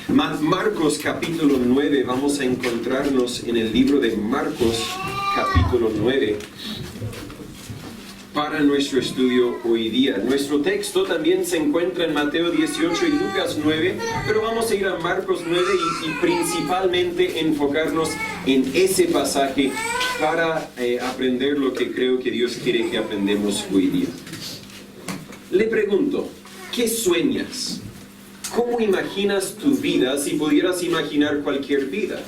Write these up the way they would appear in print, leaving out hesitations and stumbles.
Marcos capítulo 9, vamos a encontrarnos en el libro de Marcos capítulo 9 para nuestro estudio hoy día. Nuestro texto también se encuentra en Mateo 18 y Lucas 9, pero vamos a ir a Marcos 9 y principalmente enfocarnos en ese pasaje para aprender lo que creo que Dios quiere que aprendamos hoy día. Le pregunto, ¿qué sueñas? ¿Cómo imaginas tu vida si pudieras imaginar cualquier vida?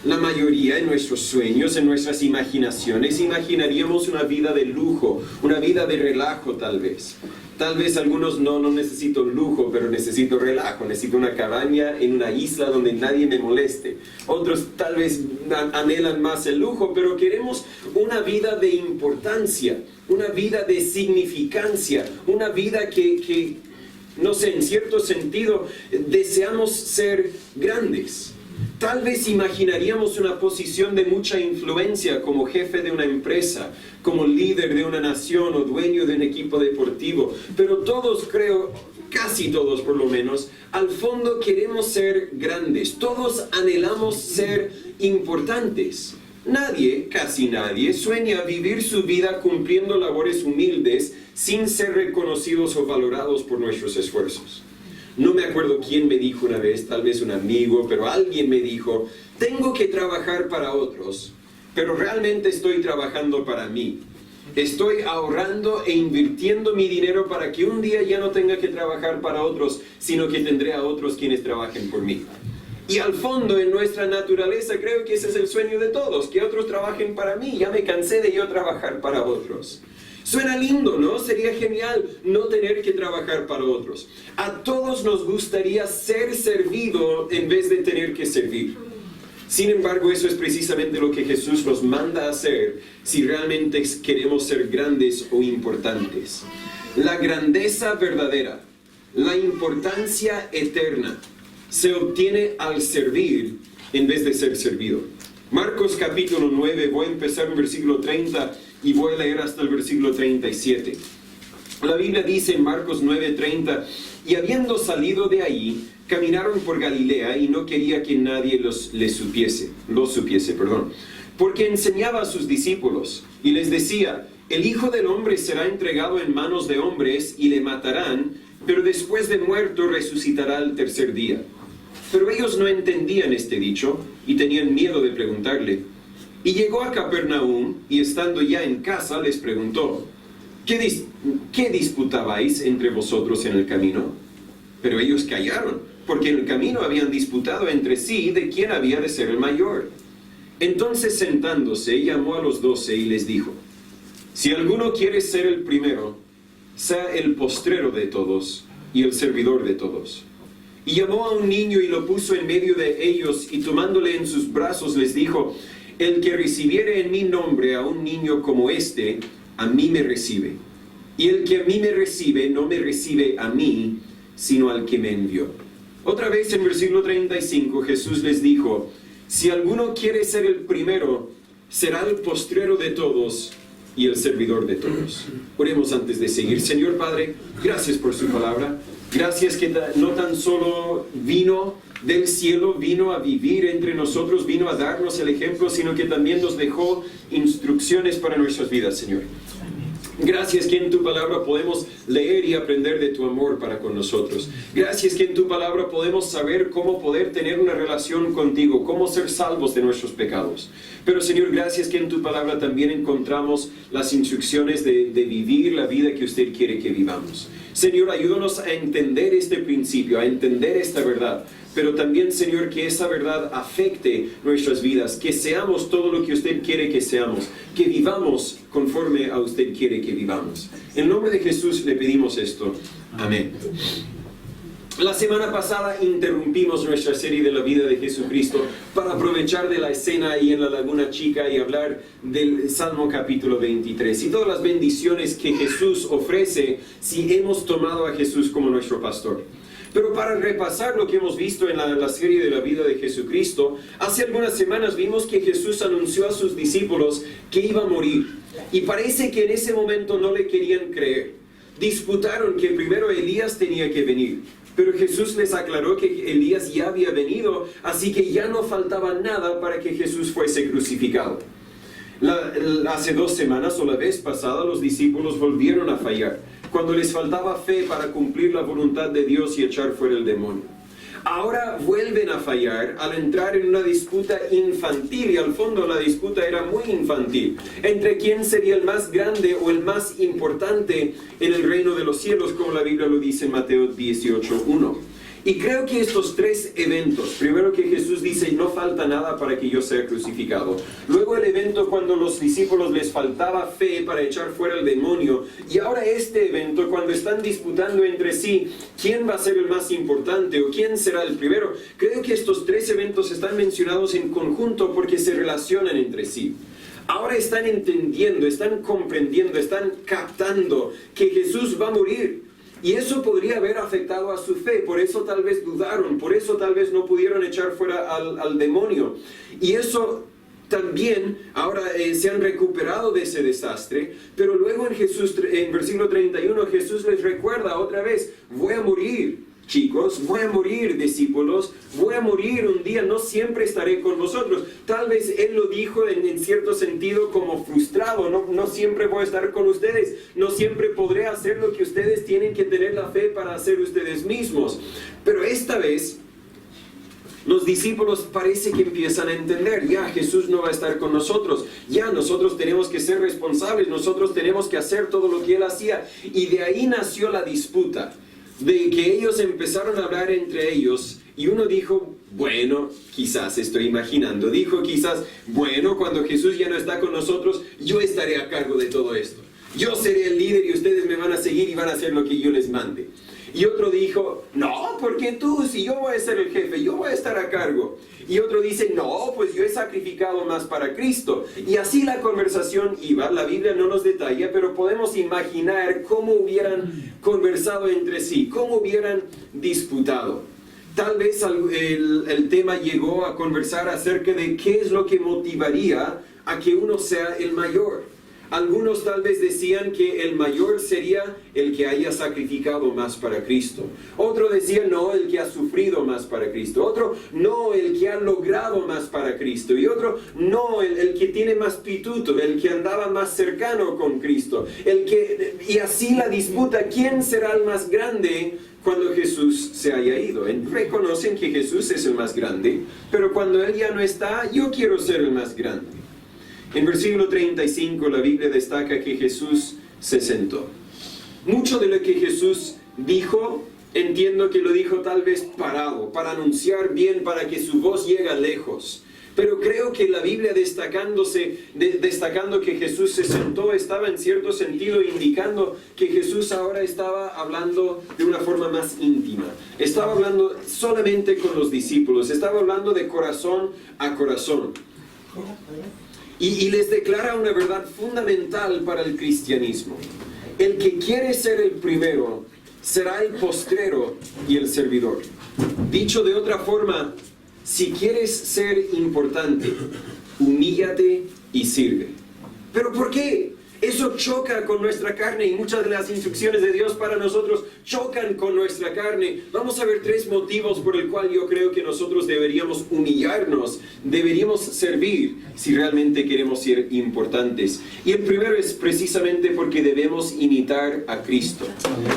La mayoría en nuestros sueños, en nuestras imaginaciones, imaginaríamos una vida de lujo, una vida de relajo tal vez. Tal vez algunos no necesito lujo, pero necesito relajo, necesito una cabaña en una isla donde nadie me moleste. Otros tal vez anhelan más el lujo, pero queremos una vida de importancia, una vida de significancia, una vida que no sé, en cierto sentido, deseamos ser grandes. Tal vez imaginaríamos una posición de mucha influencia como jefe de una empresa, como líder de una nación o dueño de un equipo deportivo. Pero todos, creo, casi todos por lo menos, al fondo queremos ser grandes. Todos anhelamos ser importantes. Nadie, casi nadie, sueña vivir su vida cumpliendo labores humildes sin ser reconocidos o valorados por nuestros esfuerzos. No me acuerdo quién me dijo una vez, tal vez un amigo, pero alguien me dijo, tengo que trabajar para otros, pero realmente estoy trabajando para mí. Estoy ahorrando e invirtiendo mi dinero para que un día ya no tenga que trabajar para otros, sino que tendré a otros quienes trabajen por mí. Y al fondo, en nuestra naturaleza, creo que ese es el sueño de todos, que otros trabajen para mí. Ya me cansé de yo trabajar para otros. Suena lindo, ¿no? Sería genial no tener que trabajar para otros. A todos nos gustaría ser servido en vez de tener que servir. Sin embargo, eso es precisamente lo que Jesús nos manda a hacer si realmente queremos ser grandes o importantes. La grandeza verdadera, la importancia eterna, se obtiene al servir en vez de ser servido. Marcos capítulo 9, voy a empezar en versículo 30 y voy a leer hasta el versículo 37. La Biblia dice en Marcos 9:30, y habiendo salido de ahí, caminaron por Galilea y no quería que nadie lo supiese, porque enseñaba a sus discípulos y les decía, el Hijo del Hombre será entregado en manos de hombres y le matarán, pero después de muerto resucitará al tercer día. Pero ellos no entendían este dicho y tenían miedo de preguntarle. Y llegó a Capernaum y estando ya en casa les preguntó, ¿qué disputabais entre vosotros en el camino? Pero ellos callaron, porque en el camino habían disputado entre sí de quién había de ser el mayor. Entonces sentándose llamó a los 12 y les dijo, si alguno quiere ser el primero, sea el postrero de todos y el servidor de todos. Y llamó a un niño y lo puso en medio de ellos, y tomándole en sus brazos les dijo, el que recibiere en mi nombre a un niño como este, a mí me recibe. Y el que a mí me recibe, no me recibe a mí, sino al que me envió. Otra vez en versículo 35 Jesús les dijo, si alguno quiere ser el primero, será el postrero de todos y el servidor de todos. Oremos antes de seguir. Señor Padre, gracias por su palabra. Gracias que no tan solo vino del cielo, vino a vivir entre nosotros, vino a darnos el ejemplo, sino que también nos dejó instrucciones para nuestras vidas, Señor. Gracias que en tu palabra podemos leer y aprender de tu amor para con nosotros. Gracias que en tu palabra podemos saber cómo poder tener una relación contigo, cómo ser salvos de nuestros pecados. Pero Señor, gracias que en tu palabra también encontramos las instrucciones de vivir la vida que usted quiere que vivamos. Señor, ayúdanos a entender este principio, a entender esta verdad. Pero también, Señor, que esa verdad afecte nuestras vidas, que seamos todo lo que usted quiere que seamos, que vivamos conforme a usted quiere que vivamos. En nombre de Jesús le pedimos esto. Amén. La semana pasada interrumpimos nuestra serie de la vida de Jesucristo para aprovechar de la escena ahí en la Laguna Chica y hablar del Salmo capítulo 23 y todas las bendiciones que Jesús ofrece si hemos tomado a Jesús como nuestro pastor. Pero para repasar lo que hemos visto en la serie de la vida de Jesucristo, hace algunas semanas vimos que Jesús anunció a sus discípulos que iba a morir. Y parece que en ese momento no le querían creer. Disputaron que primero Elías tenía que venir. Pero Jesús les aclaró que Elías ya había venido, así que ya no faltaba nada para que Jesús fuese crucificado. Hace 2 semanas o la vez pasada los discípulos volvieron a fallar, cuando les faltaba fe para cumplir la voluntad de Dios y echar fuera el demonio. Ahora vuelven a fallar al entrar en una disputa infantil, y al fondo la disputa era muy infantil, entre quién sería el más grande o el más importante en el reino de los cielos, como la Biblia lo dice en Mateo 18:1. Y creo que estos 3 eventos, primero que Jesús dice, no falta nada para que yo sea crucificado. Luego el evento cuando los discípulos les faltaba fe para echar fuera el demonio. Y ahora este evento cuando están disputando entre sí, ¿quién va a ser el más importante o quién será el primero? Creo que estos 3 eventos están mencionados en conjunto porque se relacionan entre sí. Ahora están entendiendo, están comprendiendo, están captando que Jesús va a morir. Y eso podría haber afectado a su fe, por eso tal vez dudaron, por eso tal vez no pudieron echar fuera al demonio. Y eso también, ahora se han recuperado de ese desastre, pero luego en versículo 31, Jesús les recuerda otra vez, voy a morir. Chicos, voy a morir, discípulos, voy a morir un día, no siempre estaré con vosotros. Tal vez Él lo dijo en cierto sentido como frustrado, no siempre voy a estar con ustedes, no siempre podré hacer lo que ustedes tienen que tener la fe para hacer ustedes mismos. Pero esta vez, los discípulos parece que empiezan a entender, ya Jesús no va a estar con nosotros, ya nosotros tenemos que ser responsables, nosotros tenemos que hacer todo lo que Él hacía. Y de ahí nació la disputa. De que ellos empezaron a hablar entre ellos y uno dijo, bueno, quizás estoy imaginando, dijo quizás, bueno, cuando Jesús ya no está con nosotros, yo estaré a cargo de todo esto. Yo seré el líder y ustedes me van a seguir y van a hacer lo que yo les mande. Y otro dijo, no, porque tú, si yo voy a ser el jefe, yo voy a estar a cargo. Y otro dice, no, pues yo he sacrificado más para Cristo. Y así la conversación iba, la Biblia no nos detalla, pero podemos imaginar cómo hubieran conversado entre sí, cómo hubieran disputado. Tal vez el tema llegó a conversar acerca de qué es lo que motivaría a que uno sea el mayor. Algunos tal vez decían que el mayor sería el que haya sacrificado más para Cristo. Otro decía, no, el que ha sufrido más para Cristo. Otro, no, el que ha logrado más para Cristo. Y otro, no, el que tiene más pituto, el que andaba más cercano con Cristo. Y así la disputa, ¿quién será el más grande cuando Jesús se haya ido? Reconocen que Jesús es el más grande, pero cuando Él ya no está, yo quiero ser el más grande. En versículo 35 la Biblia destaca que Jesús se sentó. Mucho de lo que Jesús dijo, entiendo que lo dijo tal vez parado, para anunciar bien, para que su voz llegue lejos. Pero creo que la Biblia destacando que Jesús se sentó, estaba en cierto sentido indicando que Jesús ahora estaba hablando de una forma más íntima. Estaba hablando solamente con los discípulos, estaba hablando de corazón a corazón. Y les declara una verdad fundamental para el cristianismo. El que quiere ser el primero será el postrero y el servidor. Dicho de otra forma, si quieres ser importante, humíllate y sirve. ¿Pero por qué? Eso choca con nuestra carne y muchas de las instrucciones de Dios para nosotros chocan con nuestra carne. Vamos a ver 3 motivos por el cual yo creo que nosotros deberíamos humillarnos, deberíamos servir si realmente queremos ser importantes. Y el primero es precisamente porque debemos imitar a Cristo.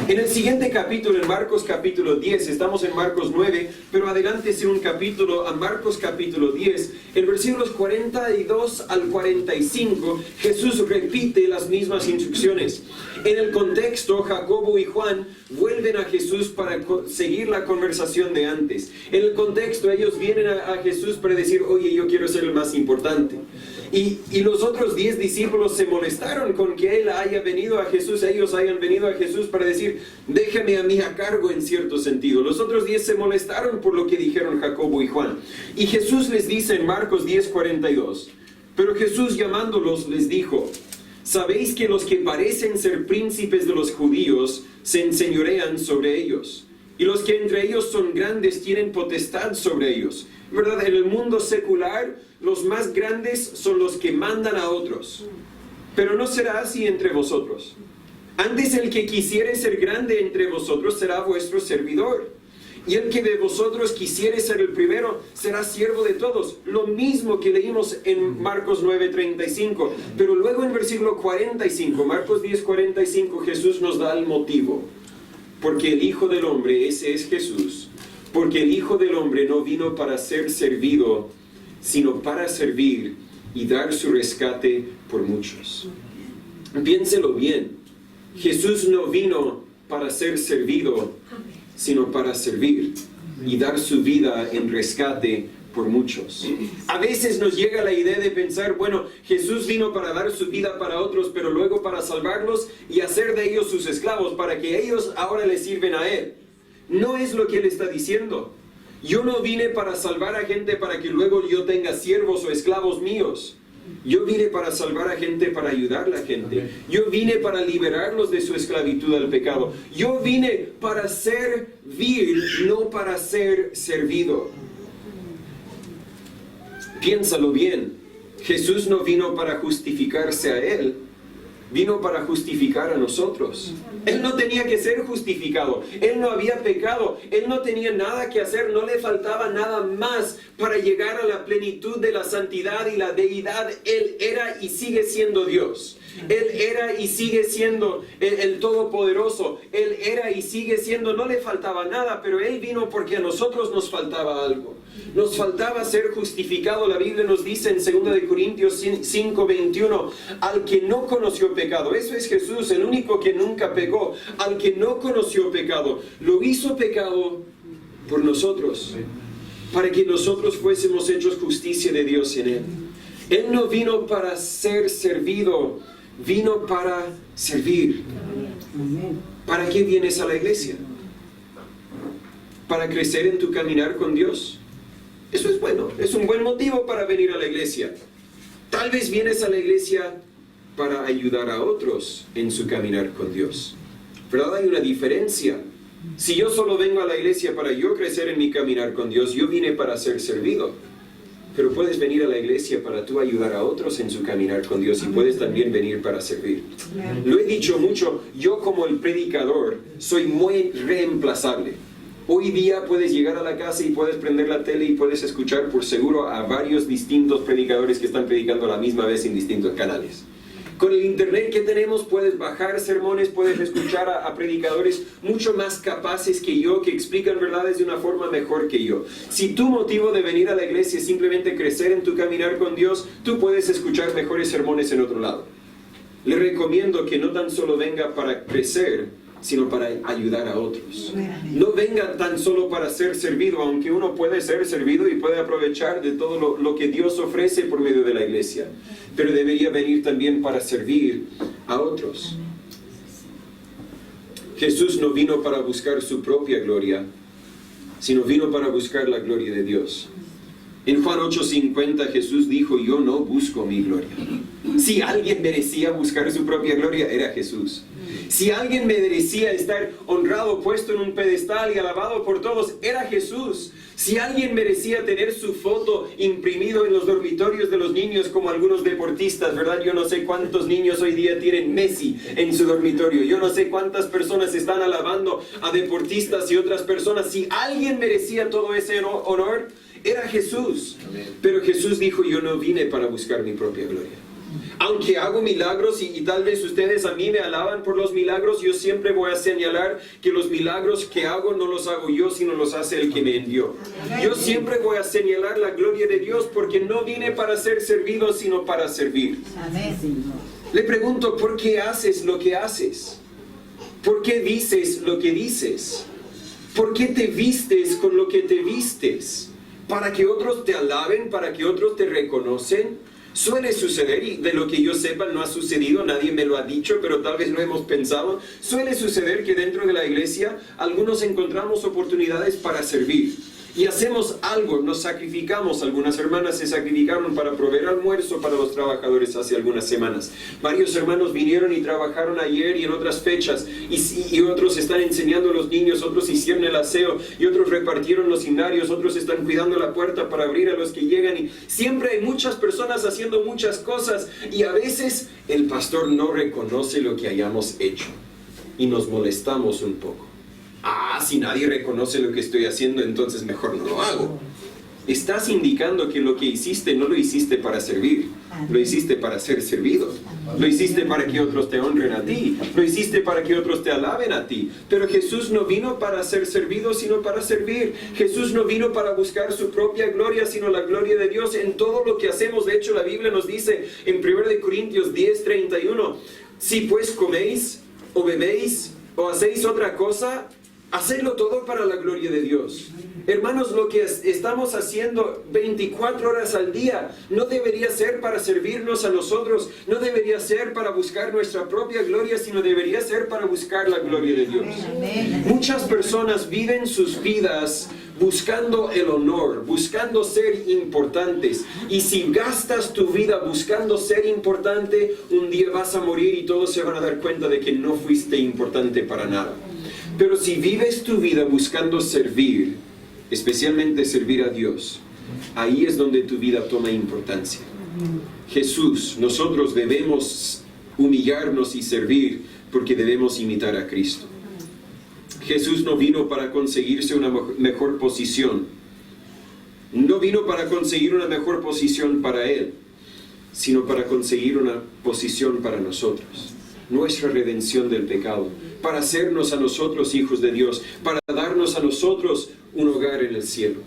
En el siguiente capítulo, en Marcos capítulo 10, estamos en Marcos 9, pero adelántese un capítulo a Marcos capítulo 10, en versículos 42 al 45, Jesús repite las mismas instrucciones. En el contexto, Jacobo y Juan vuelven a Jesús para seguir la conversación de antes. En el contexto, ellos vienen a Jesús para decir, oye, yo quiero ser el más importante. Y los otros 10 discípulos se molestaron con que él haya venido a Jesús, ellos hayan venido a Jesús para decir, déjame a mí a cargo en cierto sentido. Los otros 10 se molestaron por lo que dijeron Jacobo y Juan. Y Jesús les dice en Marcos 10:42, pero Jesús llamándolos les dijo, sabéis que los que parecen ser príncipes de los judíos se enseñorean sobre ellos, y los que entre ellos son grandes tienen potestad sobre ellos. ¿Verdad? En el mundo secular, los más grandes son los que mandan a otros. Pero no será así entre vosotros. Antes el que quisiere ser grande entre vosotros será vuestro servidor. Y el que de vosotros quisiere ser el primero, será siervo de todos. Lo mismo que leímos en Marcos 9:35. Pero luego en versículo 45, Marcos 10:45, Jesús nos da el motivo. Porque el Hijo del Hombre, ese es Jesús, porque el Hijo del Hombre no vino para ser servido, sino para servir y dar su rescate por muchos. Piénselo bien. Jesús no vino para ser servido, sino para servir y dar su vida en rescate por muchos. A veces nos llega la idea de pensar, bueno, Jesús vino para dar su vida para otros, pero luego para salvarlos y hacer de ellos sus esclavos, para que ellos ahora le sirven a Él. No es lo que Él está diciendo. Yo no vine para salvar a gente para que luego yo tenga siervos o esclavos míos. Yo vine para salvar a gente, para ayudar a la gente. Yo vine para liberarlos de su esclavitud al pecado. Yo vine para servir, no para ser servido. Piénsalo bien. Jesús no vino para justificarse a Él. Vino para justificar a nosotros. Él no tenía que ser justificado. Él no había pecado. Él no tenía nada que hacer. No le faltaba nada más para llegar a la plenitud de la santidad y la deidad. Él era y sigue siendo Dios. Él era y sigue siendo el Todopoderoso. Él era y sigue siendo, no le faltaba nada, pero Él vino porque a nosotros nos faltaba algo. Nos faltaba ser justificado. La Biblia nos dice en 2 Corintios 5:21, al que no conoció pecado, eso es Jesús, el único que nunca pecó, al que no conoció pecado, lo hizo pecado por nosotros, para que nosotros fuésemos hechos justicia de Dios en Él. Él no vino para ser servido, vino para servir. ¿Para qué vienes a la iglesia? ¿Para crecer en tu caminar con Dios? Eso es bueno, es un buen motivo para venir a la iglesia. Tal vez vienes a la iglesia para ayudar a otros en su caminar con Dios. ¿Verdad? Hay una diferencia. Si yo solo vengo a la iglesia para yo crecer en mi caminar con Dios, yo vine para ser servido. Pero puedes venir a la iglesia para tú ayudar a otros en su caminar con Dios y puedes también venir para servir. Lo he dicho mucho, yo como el predicador soy muy reemplazable. Hoy día puedes llegar a la casa y puedes prender la tele y puedes escuchar por seguro a varios distintos predicadores que están predicando a la misma vez en distintos canales. Con el internet que tenemos puedes bajar sermones, puedes escuchar a predicadores mucho más capaces que yo, que explican verdades de una forma mejor que yo. Si tu motivo de venir a la iglesia es simplemente crecer en tu caminar con Dios, tú puedes escuchar mejores sermones en otro lado. Le recomiendo que no tan solo venga para crecer, sino para ayudar a otros. No venga tan solo para ser servido, aunque uno puede ser servido y puede aprovechar de todo lo que Dios ofrece por medio de la iglesia, pero debería venir también para servir a otros. Jesús no vino para buscar su propia gloria, sino vino para buscar la gloria de Dios. En Juan 8:50 Jesús dijo, yo no busco mi gloria. Si alguien merecía buscar su propia gloria, era Jesús. Si alguien merecía estar honrado, puesto en un pedestal y alabado por todos, era Jesús. Si alguien merecía tener su foto imprimido en los dormitorios de los niños como algunos deportistas, ¿verdad? Yo no sé cuántos niños hoy día tienen Messi en su dormitorio. Yo no sé cuántas personas están alabando a deportistas y otras personas. Si alguien merecía todo ese honor, era Jesús. Pero Jesús dijo, yo no vine para buscar mi propia gloria. Aunque hago milagros y tal vez ustedes a mí me alaban por los milagros, yo siempre voy a señalar que los milagros que hago no los hago yo, sino los hace el que me envió. Yo siempre voy a señalar la gloria de Dios porque no vine para ser servido, sino para servir. Le pregunto, ¿por qué haces lo que haces? ¿Por qué dices lo que dices? ¿Por qué te vistes con lo que te vistes? ¿Para que otros te alaben? ¿Para que otros te reconocen? Suele suceder, y de lo que yo sepa no ha sucedido, nadie me lo ha dicho, pero tal vez lo hemos pensado. Suele suceder que dentro de la iglesia algunos encontramos oportunidades para servir y hacemos algo, nos sacrificamos. Algunas hermanas se sacrificaron para proveer almuerzo para los trabajadores hace algunas semanas. Varios hermanos vinieron y trabajaron ayer y en otras fechas, y otros están enseñando a los niños, otros hicieron el aseo, y otros repartieron los himnarios, otros están cuidando la puerta para abrir a los que llegan, y siempre hay muchas personas haciendo muchas cosas, y a veces el pastor no reconoce lo que hayamos hecho y nos molestamos un poco. Si nadie reconoce lo que estoy haciendo, entonces mejor no lo hago. Estás indicando que lo que hiciste no lo hiciste para servir, lo hiciste para ser servido. Lo hiciste para que otros te honren a ti, lo hiciste para que otros te alaben a ti. Pero Jesús no vino para ser servido, sino para servir. Jesús no vino para buscar su propia gloria, sino la gloria de Dios en todo lo que hacemos. De hecho, la Biblia nos dice en 1 Corintios 10:31, si pues coméis o bebéis o hacéis otra cosa, hacedlo todo para la gloria de Dios. Hermanos, lo que estamos haciendo 24 horas al día no debería ser para servirnos a nosotros, no debería ser para buscar nuestra propia gloria, sino debería ser para buscar la gloria de Dios. Muchas personas viven sus vidas buscando el honor, buscando ser importantes. Y si gastas tu vida buscando ser importante, un día vas a morir y todos se van a dar cuenta de que no fuiste importante para nada. Pero si vives tu vida buscando servir, especialmente servir a Dios, ahí es donde tu vida toma importancia. Jesús, nosotros debemos humillarnos y servir porque debemos imitar a Cristo. Jesús no vino para conseguirse una mejor posición. No vino para conseguir una mejor posición para Él, sino para conseguir una posición para nosotros. Nuestra redención del pecado, para hacernos a nosotros hijos de Dios, para darnos a nosotros un hogar en el cielo.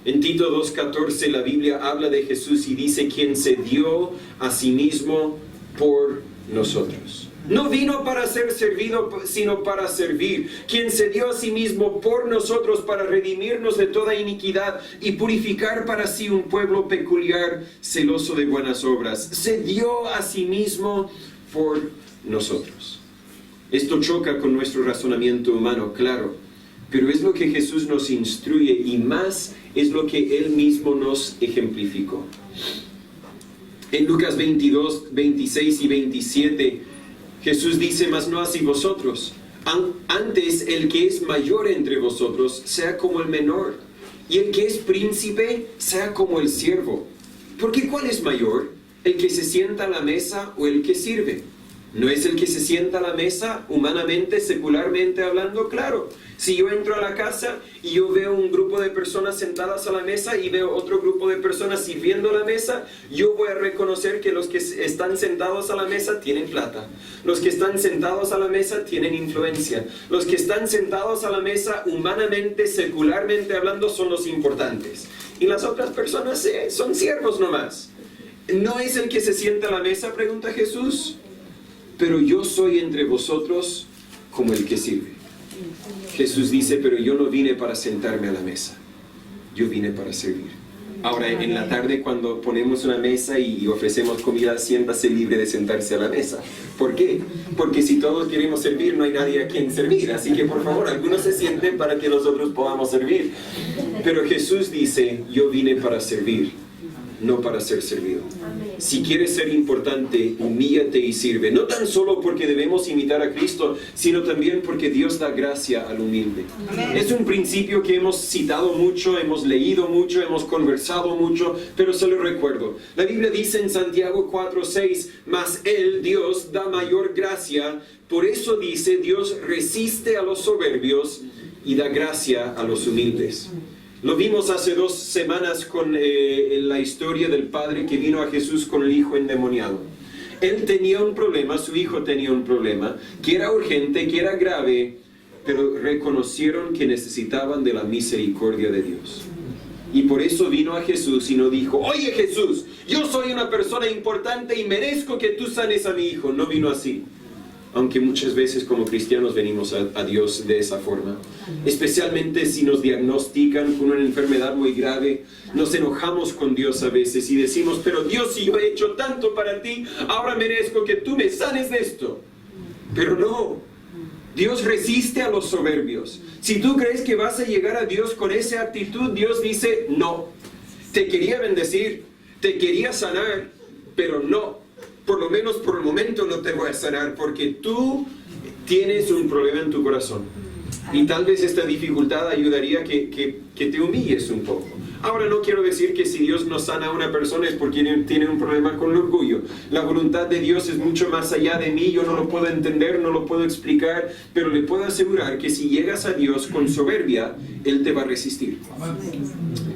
En Tito 2:14 la Biblia habla de Jesús y dice, quien se dio a sí mismo por nosotros. No vino para ser servido, sino para servir. Quien se dio a sí mismo por nosotros para redimirnos de toda iniquidad y purificar para sí un pueblo peculiar, celoso de buenas obras. Se dio a sí mismo por nosotros. Esto choca con nuestro razonamiento humano, claro, pero es lo que Jesús nos instruye y más es lo que Él mismo nos ejemplificó. En Lucas 22, 26 y 27, Jesús dice, mas no así vosotros. Antes el que es mayor entre vosotros sea como el menor, y el que es príncipe sea como el siervo. Porque ¿cuál es mayor? ¿El que se sienta a la mesa o el que sirve? ¿No es el que se sienta a la mesa, humanamente, secularmente hablando? Claro. Si yo entro a la casa y yo veo un grupo de personas sentadas a la mesa y veo otro grupo de personas sirviendo a la mesa, yo voy a reconocer que los que están sentados a la mesa tienen plata. Los que están sentados a la mesa tienen influencia. Los que están sentados a la mesa, humanamente, secularmente hablando, son los importantes. Y las otras personas son siervos nomás. ¿No es el que se sienta a la mesa?, pregunta Jesús. Pero yo soy entre vosotros como el que sirve. Jesús dice, pero yo no vine para sentarme a la mesa, yo vine para servir. Ahora, en la tarde, cuando ponemos una mesa y ofrecemos comida, siéntase libre de sentarse a la mesa. ¿Por qué? Porque si todos queremos servir, no hay nadie a quien servir. Así que, por favor, algunos se sienten para que nosotros podamos servir. Pero Jesús dice, yo vine para servir, no para ser servido. Si quieres ser importante, humíllate y sirve. No tan solo porque debemos imitar a Cristo, sino también porque Dios da gracia al humilde. Es un principio que hemos citado mucho, hemos leído mucho, hemos conversado mucho, pero se lo recuerdo. La Biblia dice en Santiago 4:6, mas Él, Dios, da mayor gracia. Por eso dice, Dios resiste a los soberbios y da gracia a los humildes. Lo vimos hace 2 semanas con la historia del padre que vino a Jesús con el hijo endemoniado. Él tenía un problema, su hijo tenía un problema, que era urgente, que era grave, pero reconocieron que necesitaban de la misericordia de Dios. Y por eso vino a Jesús y no dijo, oye Jesús, yo soy una persona importante y merezco que tú sanes a mi hijo. No vino así. Aunque muchas veces como cristianos venimos a Dios de esa forma. Especialmente si nos diagnostican con una enfermedad muy grave, nos enojamos con Dios a veces y decimos, pero Dios, si yo he hecho tanto para ti, ahora merezco que tú me sanes de esto. Pero no, Dios resiste a los soberbios. Si tú crees que vas a llegar a Dios con esa actitud, Dios dice, no. Te quería bendecir, te quería sanar, pero no. Por lo menos por el momento no te voy a sanar porque tú tienes un problema en tu corazón. Y tal vez esta dificultad ayudaría que te humilles un poco. Ahora, no quiero decir que si Dios no sana a una persona es porque tiene un problema con el orgullo. La voluntad de Dios es mucho más allá de mí. Yo no lo puedo entender, no lo puedo explicar, pero le puedo asegurar que si llegas a Dios con soberbia, Él te va a resistir.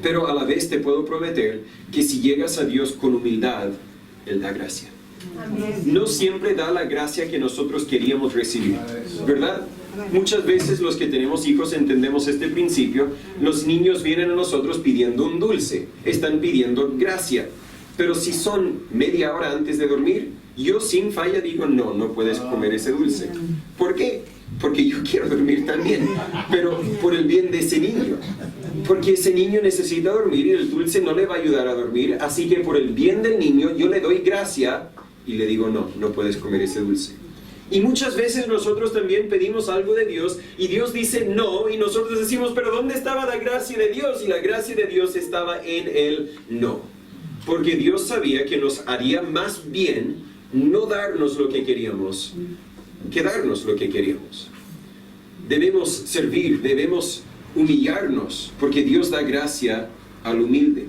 Pero a la vez te puedo prometer que si llegas a Dios con humildad, Él da gracia. No siempre da la gracia que nosotros queríamos recibir, ¿verdad? Muchas veces los que tenemos hijos entendemos este principio. Los niños vienen a nosotros pidiendo un dulce, están pidiendo gracia. Pero si son media hora antes de dormir, yo sin falla digo, no puedes comer ese dulce. ¿Por qué? Porque yo quiero dormir también, pero por el bien de ese niño. Porque ese niño necesita dormir y el dulce no le va a ayudar a dormir. Así que por el bien del niño yo le doy gracia y le digo, no puedes comer ese dulce. Y muchas veces nosotros también pedimos algo de Dios y Dios dice no, y nosotros decimos, pero ¿dónde estaba la gracia de Dios? Y la gracia de Dios estaba en el no. Porque Dios sabía que nos haría más bien no darnos lo que queríamos que darnos lo que queríamos. Debemos servir, debemos humillarnos, porque Dios da gracia al humilde.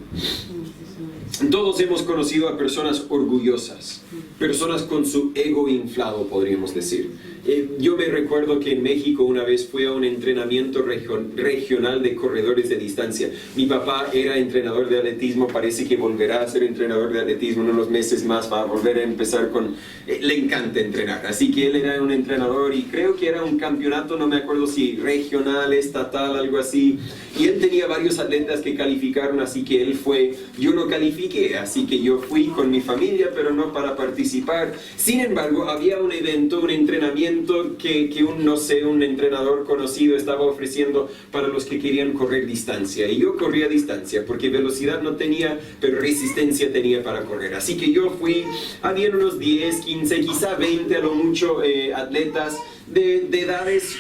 Todos hemos conocido a personas orgullosas, personas con su ego inflado, podríamos decir. Yo me recuerdo que en México una vez fui a un entrenamiento regional de corredores de distancia. Mi papá era entrenador de atletismo, parece que volverá a ser entrenador de atletismo en unos meses más, va a volver a empezar con... le encanta entrenar, así que él era un entrenador y creo que era un campeonato, no me acuerdo si regional, estatal, algo así. Y él tenía varios atletas que calificaron, así que él fue. Yo no califiqué, así que yo fui con mi familia, pero no para participar. Sin embargo, había un evento, un entrenamiento que un entrenador conocido estaba ofreciendo para los que querían correr distancia. Y yo corría distancia, porque velocidad no tenía, pero resistencia tenía para correr. Así que yo fui, había unos 10, 15, quizá 20 a lo mucho atletas de edades.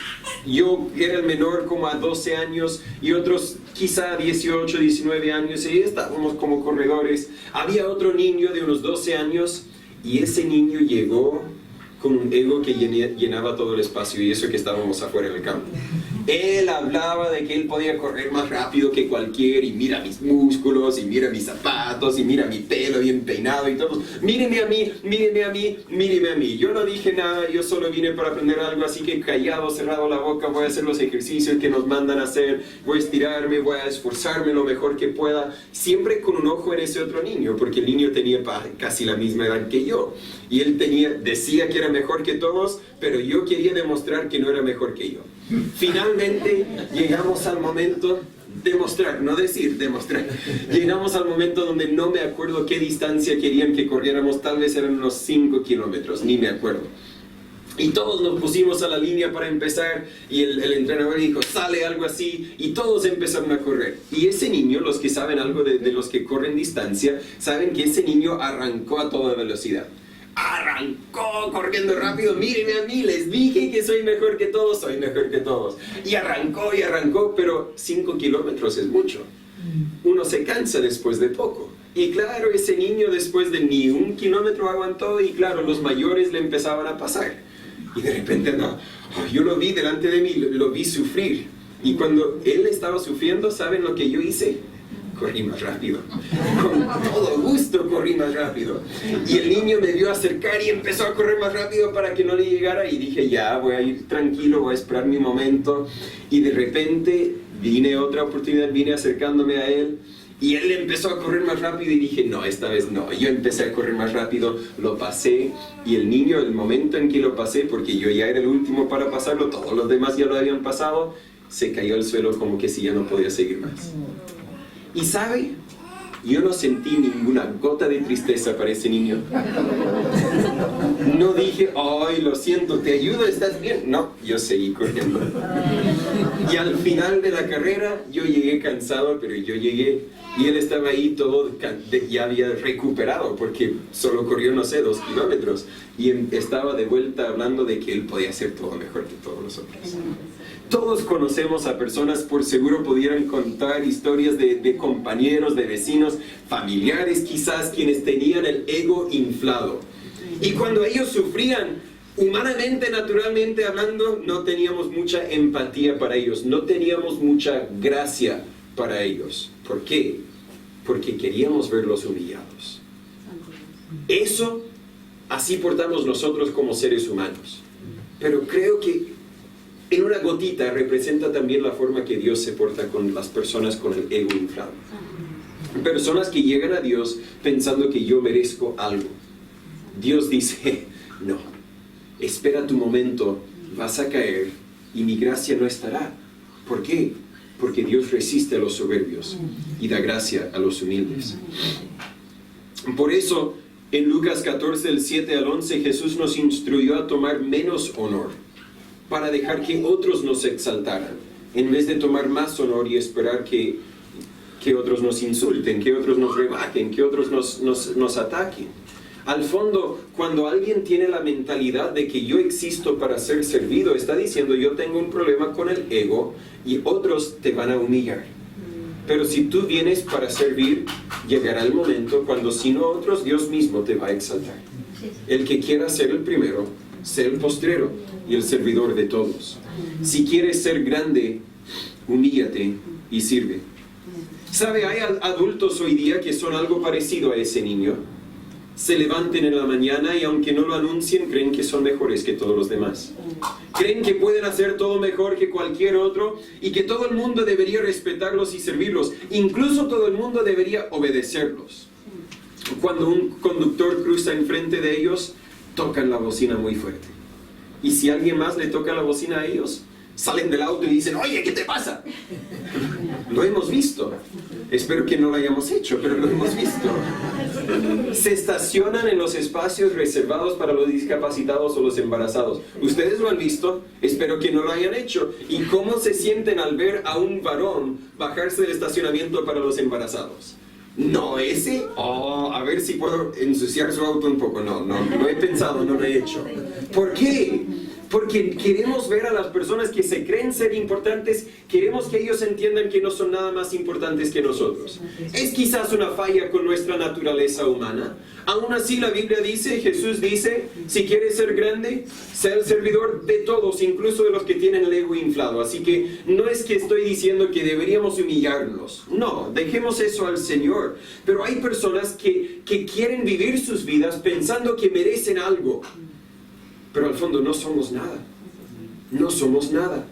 Yo era el menor, como a 12 años, y otros quizá 18, 19 años, y estábamos como corredores. Había otro niño de unos 12 años, y ese niño llegó con un ego que llenaba todo el espacio, y eso que estábamos afuera del campo. Él hablaba de que él podía correr más rápido que cualquier, y mira mis músculos, y mira mis zapatos, y mira mi pelo bien peinado, y todos, míreme a mí, míreme a mí, míreme a mí. Yo no dije nada, yo solo vine para aprender algo, así que callado, cerrado la boca, voy a hacer los ejercicios que nos mandan a hacer, voy a estirarme, voy a esforzarme lo mejor que pueda, siempre con un ojo en ese otro niño, porque el niño tenía casi la misma edad que yo, y él decía que era mejor que todos, pero yo quería demostrar que no era mejor que yo. Finalmente llegamos al momento, demostrar, no decir, demostrar. Llegamos al momento donde no me acuerdo qué distancia querían que corriéramos, tal vez eran unos 5 kilómetros, ni me acuerdo. Y todos nos pusimos a la línea para empezar, y el entrenador dijo, sale algo así, y todos empezaron a correr. Y ese niño, los que saben algo de los que corren distancia, saben que ese niño arrancó a toda velocidad. Arrancó corriendo rápido, mírenme a mí, les dije que soy mejor que todos, soy mejor que todos. Y arrancó, pero 5 kilómetros es mucho. Uno se cansa después de poco. Y claro, ese niño después de ni 1 kilómetro aguantó, y claro, los mayores le empezaban a pasar. Y de repente, yo lo vi delante de mí, lo vi sufrir. Y cuando él estaba sufriendo, ¿saben lo que yo hice? Corrí más rápido, con todo gusto corrí más rápido, y el niño me vio acercar y empezó a correr más rápido para que no le llegara, y dije, ya, voy a ir tranquilo, voy a esperar mi momento. Y de repente vine otra oportunidad, vine acercándome a él, y él empezó a correr más rápido, y dije, no, esta vez no. Yo empecé a correr más rápido, lo pasé, y el niño, el momento en que lo pasé, porque yo ya era el último para pasarlo, todos los demás ya lo habían pasado, se cayó al suelo como que si ya no podía seguir más. Y ¿sabe? Yo no sentí ninguna gota de tristeza para ese niño. No dije, ay, lo siento, te ayudo, ¿estás bien? No, yo seguí corriendo. Y al final de la carrera, yo llegué cansado, pero yo llegué, y él estaba ahí todo, ya había recuperado, porque solo corrió, no sé, 2 kilómetros. Y estaba de vuelta hablando de que él podía hacer todo mejor que todos los otros. Todos conocemos a personas, por seguro pudieran contar historias de compañeros, de vecinos, familiares quizás, quienes tenían el ego inflado. Y cuando ellos sufrían, Humanamente, naturalmente hablando, no teníamos mucha empatía para ellos, no teníamos mucha gracia para ellos. ¿Por qué? Porque queríamos verlos humillados. Eso, así portamos nosotros como seres humanos. Pero creo que en una gotita representa también la forma que Dios se porta con las personas con el ego inflado. Personas que llegan a Dios pensando que yo merezco algo. Dios dice, no, espera tu momento, vas a caer y mi gracia no estará. ¿Por qué? Porque Dios resiste a los soberbios y da gracia a los humildes. Por eso, en Lucas 14, del 7 al 11, Jesús nos instruyó a tomar menos honor, para dejar que otros nos exaltaran, en vez de tomar más honor y esperar que otros nos insulten, que otros nos rebajen, que otros nos ataquen. Al fondo, cuando alguien tiene la mentalidad de que yo existo para ser servido, está diciendo yo tengo un problema con el ego y otros te van a humillar. Pero si tú vienes para servir, llegará el momento cuando si no otros, Dios mismo te va a exaltar. El que quiera ser el primero, sé el postrero y el servidor de todos. Si quieres ser grande, humíllate y sirve. ¿Sabe? Hay adultos hoy día que son algo parecido a ese niño. Se levanten en la mañana y aunque no lo anuncien, creen que son mejores que todos los demás. Creen que pueden hacer todo mejor que cualquier otro y que todo el mundo debería respetarlos y servirlos. Incluso todo el mundo debería obedecerlos. Cuando un conductor cruza enfrente de ellos, tocan la bocina muy fuerte. Y si alguien más le toca la bocina a ellos, salen del auto y dicen, oye, ¿qué te pasa? Lo hemos visto. Espero que no lo hayamos hecho, pero lo hemos visto. Se estacionan en los espacios reservados para los discapacitados o los embarazados. ¿Ustedes lo han visto? Espero que no lo hayan hecho. ¿Y cómo se sienten al ver a un varón bajarse del estacionamiento para los embarazados? No, ese, a ver si puedo ensuciar su auto un poco. No, lo he pensado, no lo he hecho. ¿Por qué? Porque queremos ver a las personas que se creen ser importantes, queremos que ellos entiendan que no son nada más importantes que nosotros. Es quizás una falla con nuestra naturaleza humana. Aún así la Biblia dice, Jesús dice, si quieres ser grande, sea el servidor de todos, incluso de los que tienen el ego inflado. Así que no es que estoy diciendo que deberíamos humillarnos. No, dejemos eso al Señor. Pero hay personas que quieren vivir sus vidas pensando que merecen algo. Pero al fondo no somos nada. No somos nada.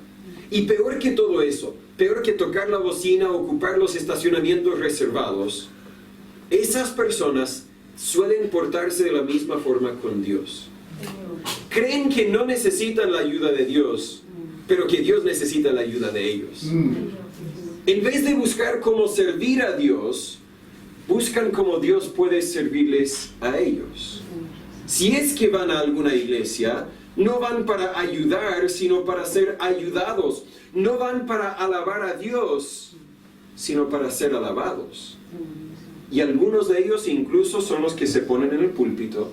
Y peor que todo eso, peor que tocar la bocina, ocupar los estacionamientos reservados, esas personas suelen portarse de la misma forma con Dios. Creen que no necesitan la ayuda de Dios, pero que Dios necesita la ayuda de ellos. En vez de buscar cómo servir a Dios, buscan cómo Dios puede servirles a ellos. Si es que van a alguna iglesia, no van para ayudar, sino para ser ayudados. No van para alabar a Dios, sino para ser alabados. Y algunos de ellos incluso son los que se ponen en el púlpito.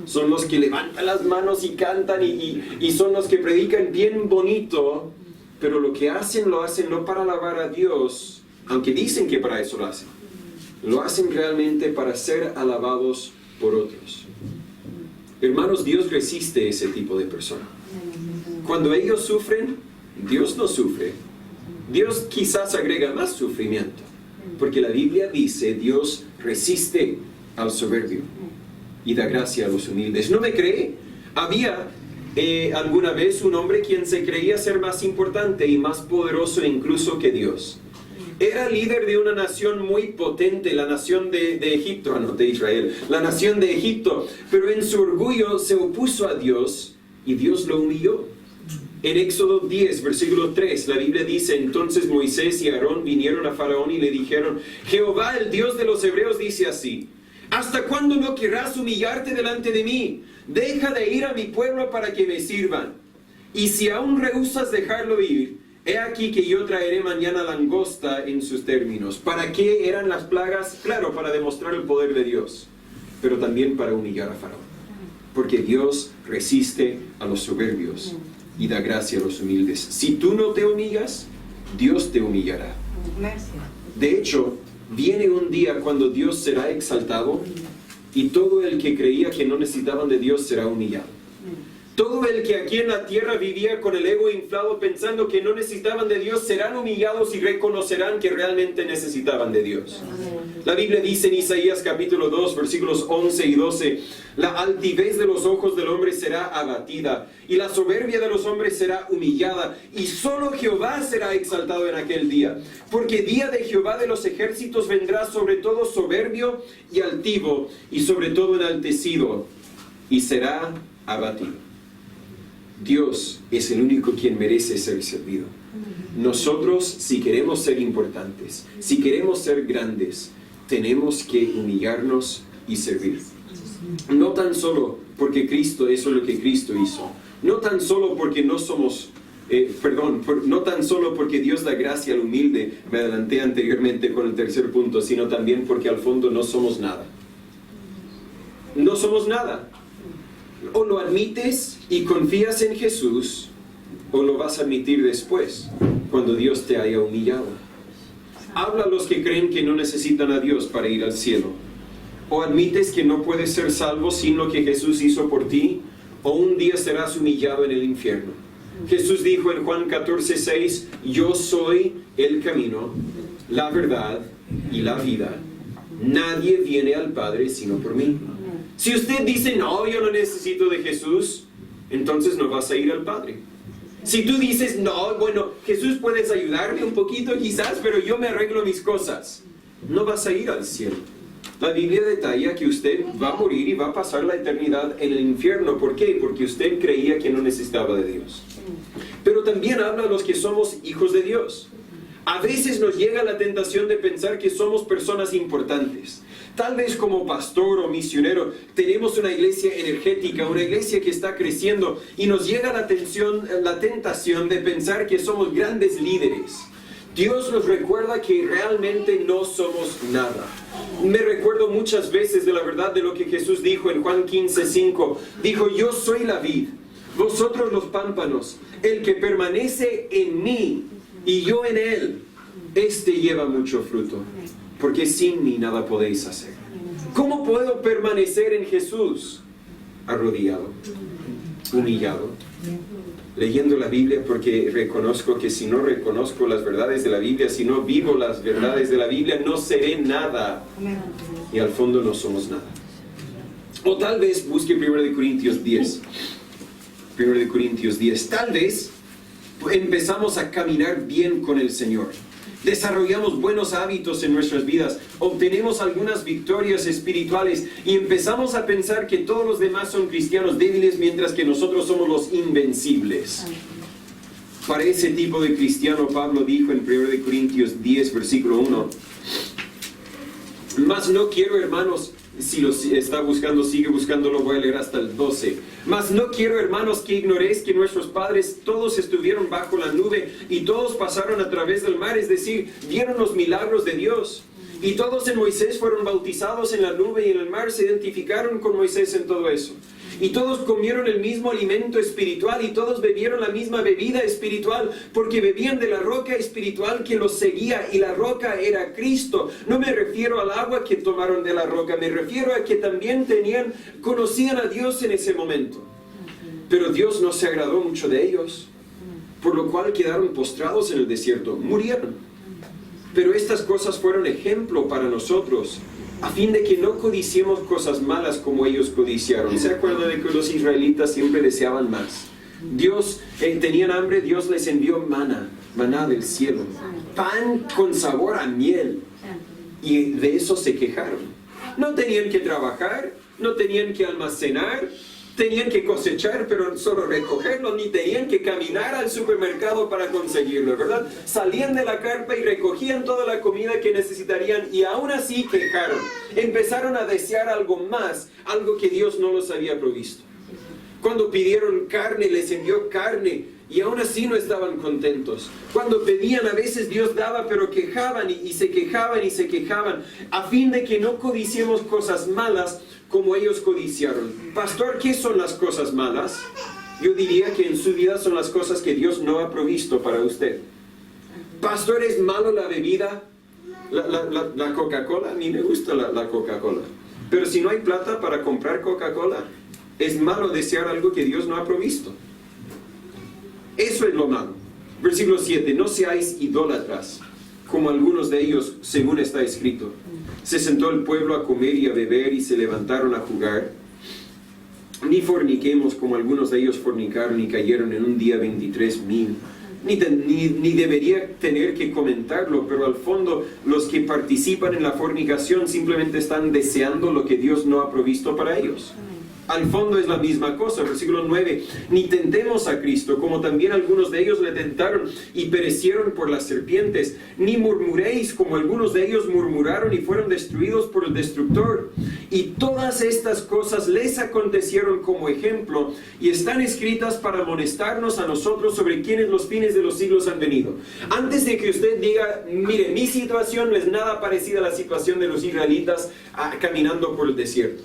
Son los que levantan las manos y cantan y son los que predican bien bonito. Pero lo que hacen, lo hacen no para alabar a Dios, aunque dicen que para eso lo hacen. Lo hacen realmente para ser alabados por otros. Hermanos, Dios resiste ese tipo de persona. Cuando ellos sufren, Dios no sufre. Dios quizás agrega más sufrimiento. Porque la Biblia dice, Dios resiste al soberbio y da gracia a los humildes. ¿No me cree? Había alguna vez un hombre quien se creía ser más importante y más poderoso incluso que Dios. Era líder de una nación muy potente, la nación de Egipto, no de Israel, la nación de Egipto, pero en su orgullo se opuso a Dios y Dios lo humilló. En Éxodo 10, versículo 3, la Biblia dice, entonces Moisés y Aarón vinieron a Faraón y le dijeron, Jehová, el Dios de los hebreos, dice así, ¿hasta cuándo no querrás humillarte delante de mí? Deja de ir a mi pueblo para que me sirvan. Y si aún rehusas dejarlo ir, he aquí que yo traeré mañana langosta en sus términos. ¿Para qué eran las plagas? Claro, para demostrar el poder de Dios, pero también para humillar a Faraón. Porque Dios resiste a los soberbios y da gracia a los humildes. Si tú no te humillas, Dios te humillará. De hecho, viene un día cuando Dios será exaltado y todo el que creía que no necesitaban de Dios será humillado. Todo el que aquí en la tierra vivía con el ego inflado pensando que no necesitaban de Dios, serán humillados y reconocerán que realmente necesitaban de Dios. La Biblia dice en Isaías capítulo 2, versículos 11 y 12, la altivez de los ojos del hombre será abatida, y la soberbia de los hombres será humillada, y solo Jehová será exaltado en aquel día. Porque día de Jehová de los ejércitos vendrá sobre todo soberbio y altivo, y sobre todo enaltecido, y será abatido. Dios es el único quien merece ser servido. Nosotros, si queremos ser importantes, si queremos ser grandes, tenemos que humillarnos y servir. No tan solo porque Cristo, eso es lo que Cristo hizo. No tan solo porque no somos, no tan solo porque Dios da gracia al humilde, me adelanté anteriormente con el tercer punto, sino también porque al fondo no somos nada. No somos nada. O lo admites y confías en Jesús, o lo vas a admitir después, cuando Dios te haya humillado. Habla a los que creen que no necesitan a Dios para ir al cielo. O admites que no puedes ser salvo sin lo que Jesús hizo por ti, o un día serás humillado en el infierno. Jesús dijo en Juan 14:6, yo soy el camino, la verdad y la vida. Nadie viene al Padre sino por mí. Si usted dice, no, yo no necesito de Jesús, entonces no vas a ir al Padre. Si tú dices, no, bueno, Jesús puedes ayudarme un poquito quizás, pero yo me arreglo mis cosas, no vas a ir al cielo. La Biblia detalla que usted va a morir y va a pasar la eternidad en el infierno. ¿Por qué? Porque usted creía que no necesitaba de Dios. Pero también habla a los que somos hijos de Dios. A veces nos llega la tentación de pensar que somos personas importantes. Tal vez como pastor o misionero tenemos una iglesia energética, una iglesia que está creciendo, y nos llega la tentación de pensar que somos grandes líderes. Dios nos recuerda que realmente no somos nada. Me recuerdo muchas veces de la verdad de lo que Jesús dijo en Juan 15:5. Dijo, yo soy la vid, vosotros los pámpanos. El que permanece en mí y yo en él, este lleva mucho fruto, porque sin mí nada podéis hacer. ¿Cómo puedo permanecer en Jesús? Arrodillado, humillado, leyendo la Biblia, porque reconozco que si no reconozco las verdades de la Biblia, si no vivo las verdades de la Biblia, no seré nada. Y al fondo no somos nada. O tal vez busque 1 Corintios 10. 1 Corintios 10. Tal vez empezamos a caminar bien con el Señor. Desarrollamos buenos hábitos en nuestras vidas, obtenemos algunas victorias espirituales y empezamos a pensar que todos los demás son cristianos débiles mientras que nosotros somos los invencibles. Para ese tipo de cristiano, Pablo dijo en 1 Corintios 10, versículo 1, mas no quiero, hermanos, si lo está buscando, sigue buscándolo, voy a leer hasta el 12. Mas no quiero, hermanos, que ignoréis que nuestros padres todos estuvieron bajo la nube y todos pasaron a través del mar, es decir, vieron los milagros de Dios. Y todos en Moisés fueron bautizados en la nube y en el mar, se identificaron con Moisés en todo eso. Y todos comieron el mismo alimento espiritual y todos bebieron la misma bebida espiritual, porque bebían de la roca espiritual que los seguía, y la roca era Cristo. No me refiero al agua que tomaron de la roca, me refiero a que también conocían a Dios en ese momento. Pero Dios no se agradó mucho de ellos, por lo cual quedaron postrados en el desierto, murieron. Pero estas cosas fueron ejemplo para nosotros, a fin de que no codiciemos cosas malas como ellos codiciaron. ¿Se acuerdan de que los israelitas siempre deseaban más? Tenían hambre, Dios les envió maná del cielo, pan con sabor a miel, y de eso se quejaron. No tenían que trabajar, no tenían que almacenar, tenían que cosechar, pero solo recogerlo, ni tenían que caminar al supermercado para conseguirlo, ¿verdad? Salían de la carpa y recogían toda la comida que necesitarían, y aún así quejaron. Empezaron a desear algo más, algo que Dios no los había provisto. Cuando pidieron carne, les envió carne, y aún así no estaban contentos. Cuando pedían, a veces Dios daba, pero quejaban y se quejaban y se quejaban, a fin de que no codiciemos cosas malas como ellos codiciaron. Pastor, ¿qué son las cosas malas? Yo diría que en su vida son las cosas que Dios no ha provisto para usted. Pastor, ¿es malo la bebida? La Coca-Cola, a mí me gusta la Coca-Cola. Pero si no hay plata para comprar Coca-Cola, Es malo desear algo que Dios no ha provisto. Eso es lo malo. Versículo 7, no seáis idólatras, como algunos de ellos, según está escrito. Se sentó el pueblo a comer y a beber y se levantaron a jugar. Ni forniquemos como algunos de ellos fornicaron y cayeron en un día 23,000. Ni debería tener que comentarlo, pero al fondo los que participan en la fornicación simplemente están deseando lo que Dios no ha provisto para ellos. Al fondo es la misma cosa. Versículo 9, ni tentemos a Cristo, como también algunos de ellos le tentaron y perecieron por las serpientes. Ni murmuréis, como algunos de ellos murmuraron y fueron destruidos por el destructor. Y todas estas cosas les acontecieron como ejemplo, y están escritas para amonestarnos a nosotros sobre quienes los fines de los siglos han venido. Antes de que usted diga, mire, mi situación no es nada parecida a la situación de los israelitas caminando por el desierto.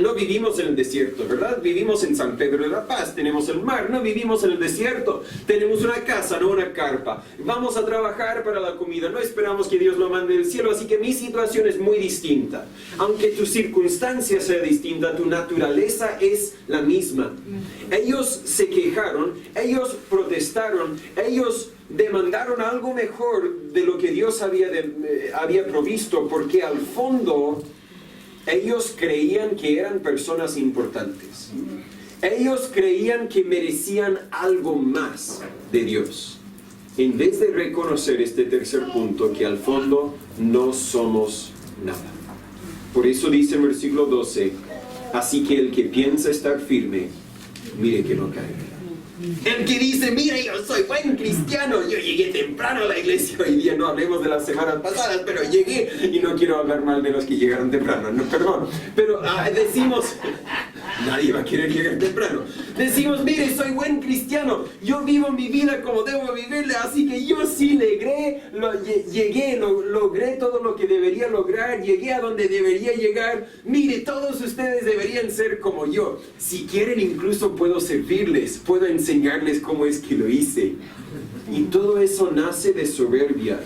No vivimos en el desierto, ¿verdad? Vivimos en San Pedro de la Paz, tenemos el mar, no vivimos en el desierto, tenemos una casa, no una carpa, vamos a trabajar para la comida, no esperamos que Dios lo mande del cielo, así que mi situación es muy distinta. Aunque tu circunstancia sea distinta, tu naturaleza es la misma. Ellos se quejaron, ellos protestaron, ellos demandaron algo mejor de lo que Dios había provisto, porque al fondo ellos creían que eran personas importantes. Ellos creían que merecían algo más de Dios, en vez de reconocer este tercer punto, que al fondo no somos nada. Por eso dice en versículo 12, así que el que piensa estar firme, mire que no caiga. El que dice, mire, yo soy buen cristiano, yo llegué temprano a la iglesia hoy día, no hablemos de las semanas pasadas, pero llegué, y no quiero hablar mal de los que llegaron temprano, no, perdón, pero decimos, nadie va a querer llegar temprano, decimos, mire, soy buen cristiano, yo vivo mi vida como debo vivirla, así que yo sí logré todo lo que debería lograr, llegué a donde debería llegar, mire, todos ustedes deberían ser como yo, si quieren incluso puedo servirles, puedo enseñarles cómo es que lo hice. Y todo eso nace de soberbia.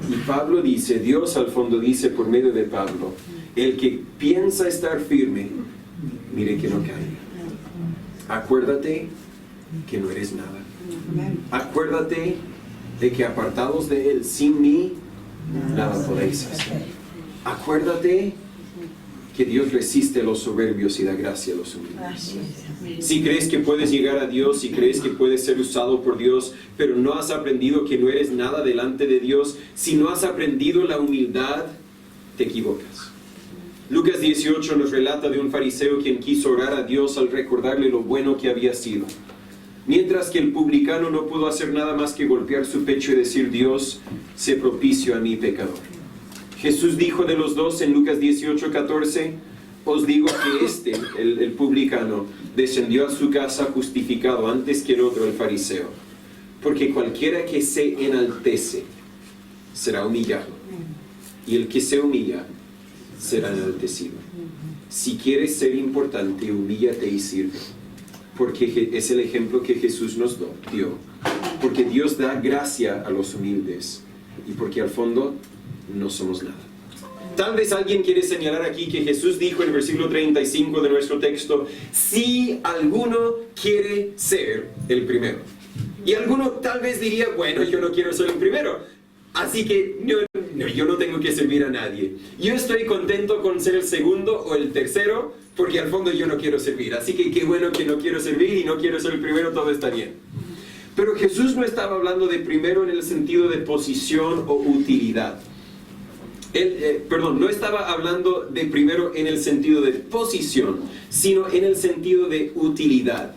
Y Pablo dice, Dios al fondo dice por medio de Pablo, el que piensa estar firme, mire que no caiga. Acuérdate que no eres nada. Acuérdate de que apartados de Él, sin mí, nada podéis hacer. Acuérdate que Dios resiste a los soberbios y da gracia a los humildes. Si crees que puedes llegar a Dios, si crees que puedes ser usado por Dios, pero no has aprendido que no eres nada delante de Dios, si no has aprendido la humildad, te equivocas. Lucas 18 nos relata de un fariseo quien quiso orar a Dios al recordarle lo bueno que había sido. Mientras que el publicano no pudo hacer nada más que golpear su pecho y decir, Dios, sé propicio a mi pecador. Jesús dijo de los dos en Lucas 18:14, os digo que el publicano, descendió a su casa justificado antes que el otro, el fariseo. Porque cualquiera que se enaltece será humillado, y el que se humilla será enaltecido. Si quieres ser importante, humíllate y sirve. Porque es el ejemplo que Jesús nos dio. Porque Dios da gracia a los humildes, y porque al fondo no somos nada. Tal vez alguien quiere señalar aquí que Jesús dijo en el versículo 35 de nuestro texto, si alguno quiere ser el primero. Y alguno tal vez diría, bueno, yo no quiero ser el primero, así que yo no tengo que servir a nadie. Yo estoy contento con ser el segundo o el tercero, porque al fondo yo no quiero servir. Así que qué bueno que no quiero servir y no quiero ser el primero, todo está bien. Pero Jesús no estaba hablando de primero en el sentido de posición o utilidad. No estaba hablando de primero en el sentido de posición, sino en el sentido de utilidad.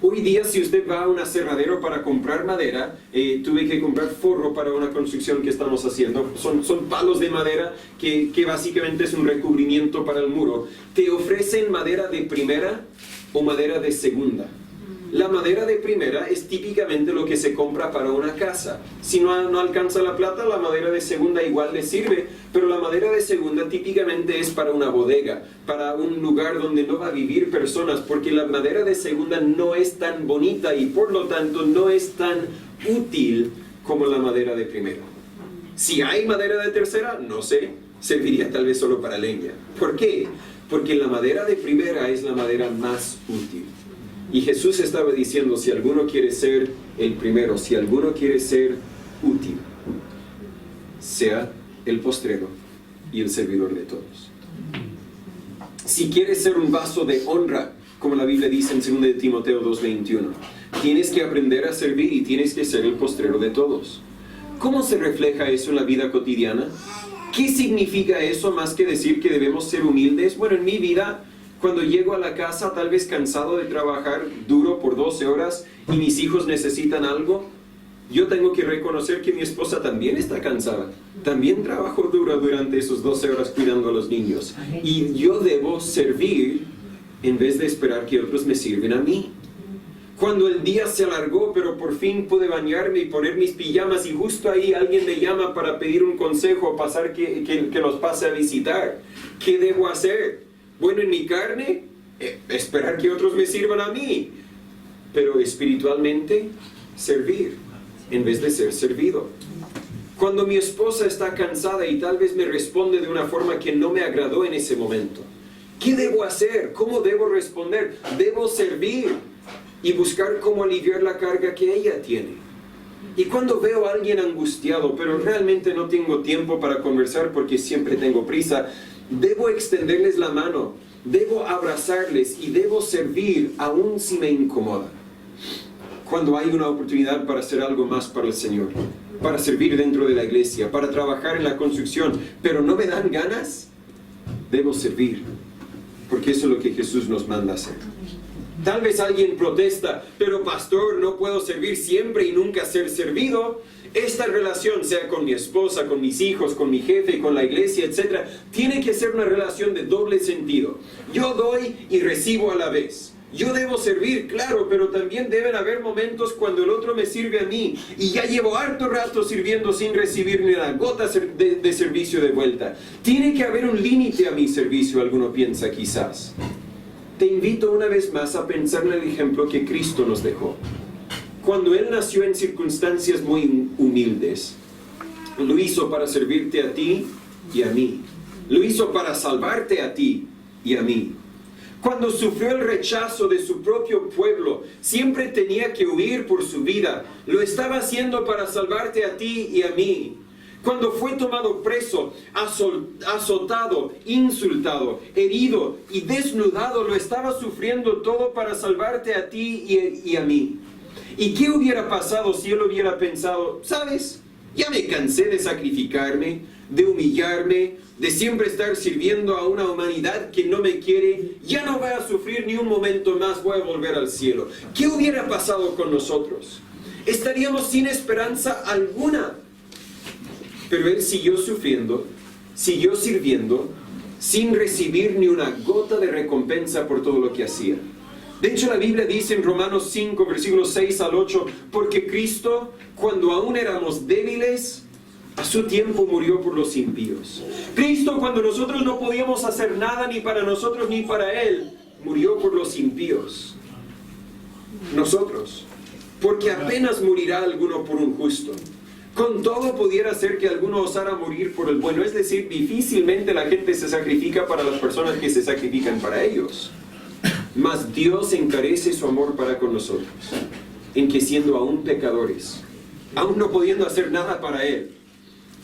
Hoy día, si usted va a un aserradero para comprar madera, tuve que comprar forro para una construcción que estamos haciendo. Son palos de madera que básicamente es un recubrimiento para el muro. Te ofrecen madera de primera o madera de segunda. La madera de primera es típicamente lo que se compra para una casa. Si no alcanza la plata, la madera de segunda igual le sirve, pero la madera de segunda típicamente es para una bodega, para un lugar donde no va a vivir personas, porque la madera de segunda no es tan bonita y por lo tanto no es tan útil como la madera de primera. Si hay madera de tercera, no sé, serviría tal vez solo para leña. ¿Por qué? porque la madera de primera es la madera más útil. Y Jesús estaba diciendo, si alguno quiere ser el primero, si alguno quiere ser útil, sea el postrero y el servidor de todos. Si quieres ser un vaso de honra, como la Biblia dice en 2 de Timoteo 2:21, tienes que aprender a servir y tienes que ser el postrero de todos. ¿Cómo se refleja eso en la vida cotidiana? ¿Qué significa eso más que decir que debemos ser humildes? Bueno, en mi vida, cuando llego a la casa tal vez cansado de trabajar duro por 12 horas y mis hijos necesitan algo, yo tengo que reconocer que mi esposa también está cansada. También trabajó duro durante esos 12 horas cuidando a los niños. Y yo debo servir en vez de esperar que otros me sirven a mí. Cuando el día se alargó, pero por fin pude bañarme y poner mis pijamas y justo ahí alguien me llama para pedir un consejo, pasar que los pase a visitar. ¿Qué debo hacer? Bueno, en mi carne, esperar que otros me sirvan a mí. Pero espiritualmente, servir en vez de ser servido. Cuando mi esposa está cansada y tal vez me responde de una forma que no me agradó en ese momento, ¿qué debo hacer? ¿Cómo debo responder? Debo servir y buscar cómo aliviar la carga que ella tiene. Y cuando veo a alguien angustiado, pero realmente no tengo tiempo para conversar porque siempre tengo prisa, debo extenderles la mano, debo abrazarles y debo servir aún si me incomoda. Cuando hay una oportunidad para hacer algo más para el Señor, para servir dentro de la iglesia, para trabajar en la construcción, pero no me dan ganas, debo servir, porque eso es lo que Jesús nos manda hacer. Tal vez alguien protesta, pero pastor, no puedo servir siempre y nunca ser servido. Esta relación, sea con mi esposa, con mis hijos, con mi jefe, con la iglesia, etc., tiene que ser una relación de doble sentido. Yo doy y recibo a la vez. Yo debo servir, claro, pero también deben haber momentos cuando el otro me sirve a mí y ya llevo harto rato sirviendo sin recibir ni una gota de servicio de vuelta. Tiene que haber un límite a mi servicio, alguno piensa quizás. Te invito una vez más a pensar en el ejemplo que Cristo nos dejó. Cuando Él nació en circunstancias muy humildes, lo hizo para servirte a ti y a mí. Lo hizo para salvarte a ti y a mí. Cuando sufrió el rechazo de su propio pueblo, siempre tenía que huir por su vida. Lo estaba haciendo para salvarte a ti y a mí. Cuando fue tomado preso, azotado, insultado, herido y desnudado, lo estaba sufriendo todo para salvarte a ti y a mí. ¿Y qué hubiera pasado si él hubiera pensado, sabes, ya me cansé de sacrificarme, de humillarme, de siempre estar sirviendo a una humanidad que no me quiere, ya no voy a sufrir ni un momento más, voy a volver al cielo? ¿Qué hubiera pasado con nosotros? Estaríamos sin esperanza alguna. Pero él siguió sufriendo, siguió sirviendo, sin recibir ni una gota de recompensa por todo lo que hacía. De hecho, la Biblia dice en Romanos 5, versículos 6 al 8, porque Cristo, cuando aún éramos débiles, a su tiempo murió por los impíos. Cristo, cuando nosotros no podíamos hacer nada ni para nosotros ni para Él, murió por los impíos. Nosotros, porque apenas morirá alguno por un justo. Con todo pudiera ser que alguno osara morir por el bueno, es decir, difícilmente la gente se sacrifica para las personas que se sacrifican para ellos. Mas Dios encarece su amor para con nosotros, en que siendo aún pecadores, aún no pudiendo hacer nada para Él,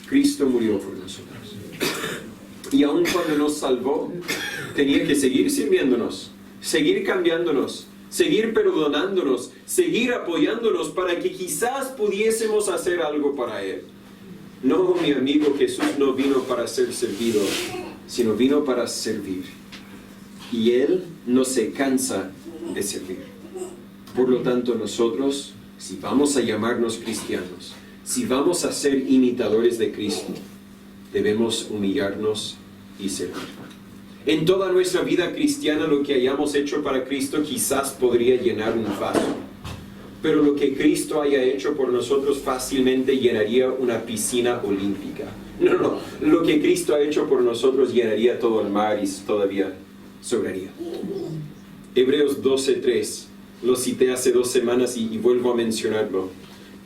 Cristo murió por nosotros. Y aún cuando nos salvó, tenía que seguir sirviéndonos, seguir cambiándonos, seguir perdonándonos, seguir apoyándonos para que quizás pudiésemos hacer algo para Él. No, mi amigo, Jesús no vino para ser servido, sino vino para servir. Y Él no se cansa de servir. Por lo tanto, nosotros, si vamos a llamarnos cristianos, si vamos a ser imitadores de Cristo, debemos humillarnos y servir. En toda nuestra vida cristiana, lo que hayamos hecho para Cristo quizás podría llenar un vaso. Pero lo que Cristo haya hecho por nosotros fácilmente llenaría una piscina olímpica. No, lo que Cristo ha hecho por nosotros llenaría todo el mar y todavía sobraría. Hebreos 12:3, lo cité hace 2 semanas y vuelvo a mencionarlo.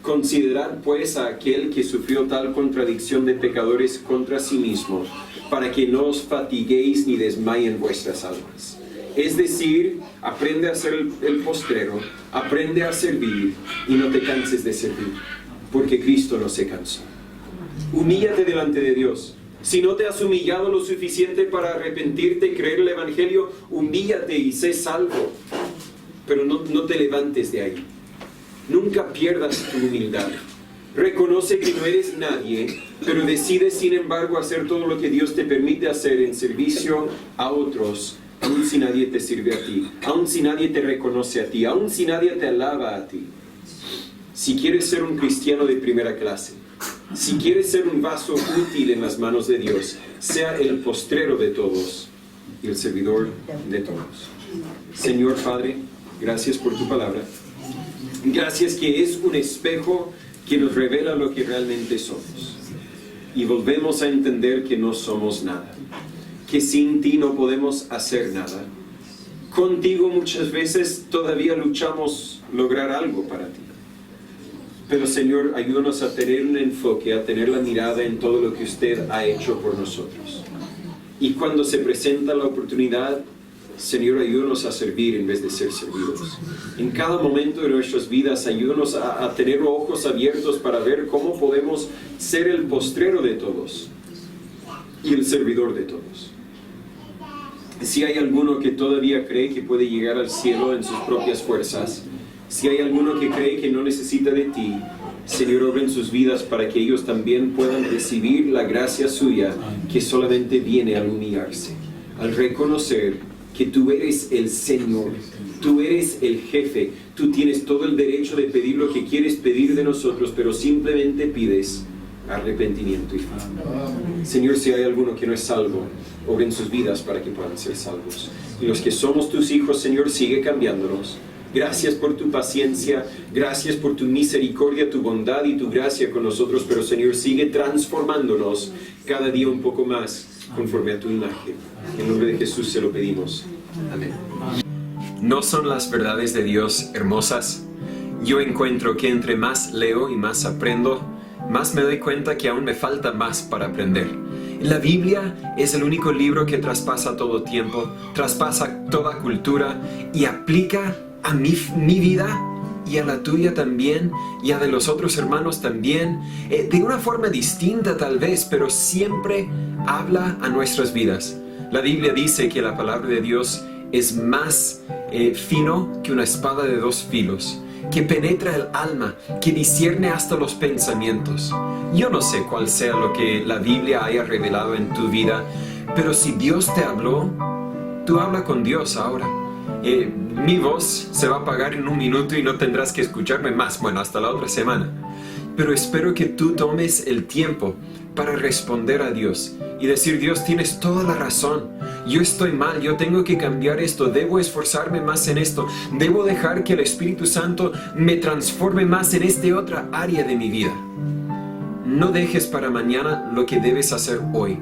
Considerad pues a aquel que sufrió tal contradicción de pecadores contra sí mismo, para que no os fatiguéis ni desmayen vuestras almas. Es decir, aprende a ser el postrero, aprende a servir y no te canses de servir, porque Cristo no se cansó. Humíllate delante de Dios. Si no te has humillado lo suficiente para arrepentirte y creer el Evangelio, humíllate y sé salvo. Pero no te levantes de ahí. Nunca pierdas tu humildad. Reconoce que no eres nadie, pero decide sin embargo hacer todo lo que Dios te permite hacer en servicio a otros, aun si nadie te sirve a ti, aun si nadie te reconoce a ti, aun si nadie te alaba a ti. Si quieres ser un cristiano de primera clase, si quieres ser un vaso útil en las manos de Dios, sea el postrero de todos y el servidor de todos. Señor Padre, gracias por tu palabra. Gracias que es un espejo que nos revela lo que realmente somos. Y volvemos a entender que no somos nada, que sin ti no podemos hacer nada. Contigo muchas veces todavía luchamos lograr algo para ti. Pero Señor, ayúdanos a tener un enfoque, a tener la mirada en todo lo que usted ha hecho por nosotros. Y cuando se presenta la oportunidad, Señor, ayúdanos a servir en vez de ser servidos. En cada momento de nuestras vidas, ayúdanos a tener ojos abiertos para ver cómo podemos ser el postrero de todos y el servidor de todos. Si hay alguno que todavía cree que puede llegar al cielo en sus propias fuerzas, si hay alguno que cree que no necesita de ti, Señor, obra en sus vidas para que ellos también puedan recibir la gracia suya que solamente viene al humillarse, al reconocer que tú eres el Señor, tú eres el jefe, tú tienes todo el derecho de pedir lo que quieres pedir de nosotros, pero simplemente pides arrepentimiento y fe. Señor, si hay alguno que no es salvo, obra en sus vidas para que puedan ser salvos. Y los que somos tus hijos, Señor, sigue cambiándonos. Gracias por tu paciencia, gracias por tu misericordia, tu bondad y tu gracia con nosotros, pero Señor, sigue transformándonos cada día un poco más conforme a tu imagen. En nombre de Jesús se lo pedimos. Amén. ¿No son las verdades de Dios hermosas? Yo encuentro que entre más leo y más aprendo, más me doy cuenta que aún me falta más para aprender. La Biblia es el único libro que traspasa todo tiempo, traspasa toda cultura y aplica a mi vida y a la tuya también, y a de los otros hermanos también, de una forma distinta tal vez, pero siempre habla a nuestras vidas. La Biblia dice que la palabra de Dios es más fino que una espada de dos filos, que penetra el alma, que discierne hasta los pensamientos. Yo no sé cuál sea lo que la Biblia haya revelado en tu vida, pero si Dios te habló, tú habla con Dios ahora. Mi voz se va a apagar en un minuto y no tendrás que escucharme más, bueno, hasta la otra semana. Pero espero que tú tomes el tiempo para responder a Dios y decir: Dios, tienes toda la razón, yo estoy mal, yo tengo que cambiar esto, debo esforzarme más en esto, debo dejar que el Espíritu Santo me transforme más en esta otra área de mi vida. No dejes para mañana lo que debes hacer hoy.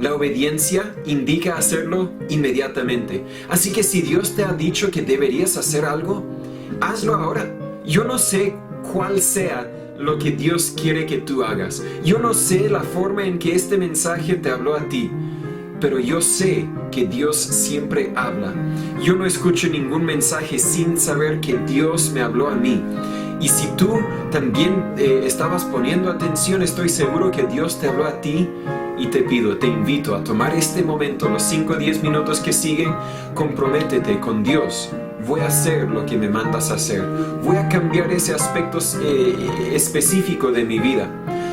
La obediencia indica hacerlo inmediatamente. Así que si Dios te ha dicho que deberías hacer algo, hazlo ahora. Yo no sé cuál sea lo que Dios quiere que tú hagas. Yo no sé la forma en que este mensaje te habló a ti, pero yo sé que Dios siempre habla. Yo no escucho ningún mensaje sin saber que Dios me habló a mí. Y si tú también estabas poniendo atención, estoy seguro que Dios te habló a ti. Y te invito a tomar este momento, los 5 o 10 minutos que siguen, comprométete con Dios. Voy a hacer lo que me mandas a hacer. Voy a cambiar ese aspecto específico de mi vida.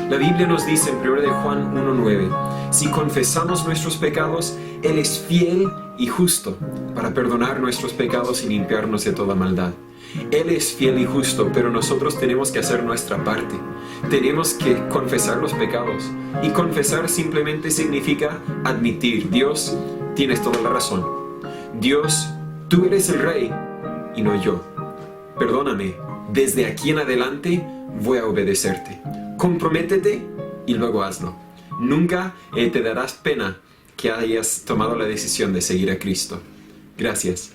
La Biblia nos dice en 1 de Juan 1:9, si confesamos nuestros pecados, Él es fiel y justo para perdonar nuestros pecados y limpiarnos de toda maldad. Él es fiel y justo, pero nosotros tenemos que hacer nuestra parte. Tenemos que confesar los pecados. Y confesar simplemente significa admitir: Dios, tienes toda la razón. Dios, tú eres el Rey y no yo. Perdóname, desde aquí en adelante voy a obedecerte. Comprométete y luego hazlo. Nunca te darás pena que hayas tomado la decisión de seguir a Cristo. Gracias.